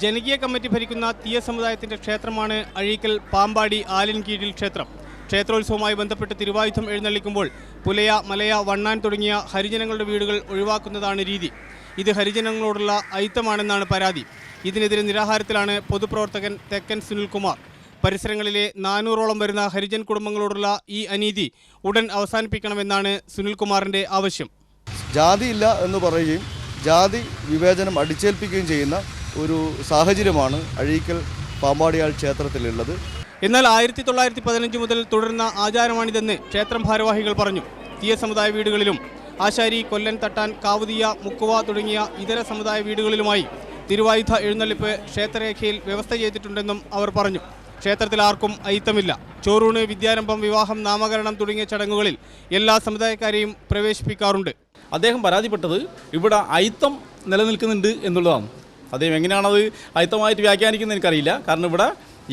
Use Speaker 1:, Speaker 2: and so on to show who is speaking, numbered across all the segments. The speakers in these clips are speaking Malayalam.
Speaker 1: ജനകീയ കമ്മിറ്റി ഭരിക്കുന്ന തീയ സമുദായത്തിന്റെ ക്ഷേത്രമാണ് അഴീക്കൽ പാമ്പാടി ആലിൻകീഴിൽ ക്ഷേത്രം. ക്ഷേത്രോത്സവവുമായി ബന്ധപ്പെട്ട് തിരുവായുധം എഴുന്നള്ളിക്കുമ്പോൾ പുലയ, മലയ, വണ്ണാൻ തുടങ്ങിയ ഹരിജനങ്ങളുടെ വീടുകൾ ഒഴിവാക്കുന്നതാണ് രീതി. ഇത് ഹരിജനങ്ങളോടുള്ള അയിത്തമാണെന്നാണ് പരാതി. ഇതിനെതിരെ നിരാഹാരത്തിലാണ് പൊതുപ്രവർത്തകൻ തെക്കൻ സുനിൽകുമാർ. പരിസരങ്ങളിലെ 400ഓളം വരുന്ന ഹരിജൻ കുടുംബങ്ങളോടുള്ള ഈ അനീതി ഉടൻ അവസാനിപ്പിക്കണമെന്നാണ് സുനിൽകുമാറിന്റെ ആവശ്യം.
Speaker 2: ജാതിയില്ല എന്ന് പറയുകയും ജാതി വിവേചനം അടിച്ചേൽപ്പിക്കുകയും ചെയ്യുന്ന ഒരു സാഹചര്യമാണ് അഴീക്കൽ പാമ്പാടിയാൾ ക്ഷേത്രത്തിലുള്ളത്.
Speaker 1: എന്നാൽ 1915 മുതൽ തുടരുന്ന ആചാരമാണിതെന്ന് ക്ഷേത്രം ഭാരവാഹികൾ പറഞ്ഞു. തീയ സമുദായ വീടുകളിലും ആശാരി, കൊല്ലൻ, തട്ടാൻ, കാവുതീയ, മുക്കുവ തുടങ്ങിയ ഇതര സമുദായ വീടുകളിലുമായി തിരുവായുധ എഴുന്നള്ളിപ്പ് ക്ഷേത്രരേഖയിൽ വ്യവസ്ഥ ചെയ്തിട്ടുണ്ടെന്നും അവർ പറഞ്ഞു. ക്ഷേത്രത്തിൽ ആർക്കും അയിത്തമില്ല. ചോറൂണ്, വിദ്യാരംഭം, വിവാഹം, നാമകരണം തുടങ്ങിയ ചടങ്ങുകളിൽ എല്ലാ സമുദായക്കാരെയും പ്രവേശിപ്പിക്കാറുണ്ട്.
Speaker 3: അദ്ദേഹം പരാതിപ്പെട്ടത് ഇവിടെ അയിത്തം നിലനിൽക്കുന്നുണ്ട് എന്നുള്ളതാണ്. അദ്ദേഹം എങ്ങനെയാണത് അയിത്തമായിട്ട് വ്യാഖ്യാനിക്കുന്നത് എനിക്കറിയില്ല. കാരണം ഇവിടെ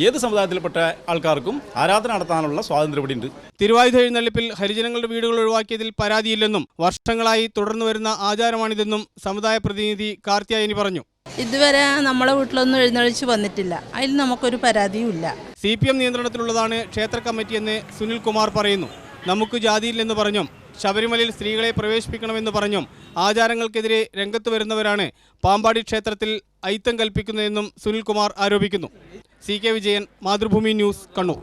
Speaker 3: ഏത് സമുദായത്തിൽപ്പെട്ട ആൾക്കാർക്കും ആരാധന നടത്താനുള്ള സ്വാതന്ത്ര്യം ഇവിടെ ഉണ്ട്.
Speaker 1: തിരുവായുധ എഴുന്നള്ളിപ്പിൽ ഹരിജനങ്ങളുടെ വീടുകൾ ഒഴിവാക്കിയതിൽ പരാതിയില്ലെന്നും വർഷങ്ങളായി തുടർന്നു വരുന്ന ആചാരമാണിതെന്നും സമുദായ പ്രതിനിധി കാർത്തിയായനി പറഞ്ഞു.
Speaker 4: ഇതുവരെ നമ്മളെ വീട്ടിലൊന്നും എഴുന്നള്ളിച്ച് വന്നിട്ടില്ല. അതിൽ നമുക്കൊരു പരാതിയുമില്ല.
Speaker 1: CPM നിയന്ത്രണത്തിലുള്ളതാണ് ക്ഷേത്ര കമ്മിറ്റിയെന്ന് സുനിൽകുമാർ പറയുന്നു. നമുക്ക് ജാതിയില്ലെന്ന് പറഞ്ഞും ശബരിമലയിൽ സ്ത്രീകളെ പ്രവേശിപ്പിക്കണമെന്ന് പറഞ്ഞും ആചാരങ്ങൾക്കെതിരെ രംഗത്ത് വരുന്നവരാണ് പാമ്പാടി ക്ഷേത്രത്തിൽ അയിത്തം കൽപ്പിക്കുന്നതെന്നും സുനിൽകുമാർ ആരോപിക്കുന്നു. CK Vijayan, Mathrubhumi news, Kannur.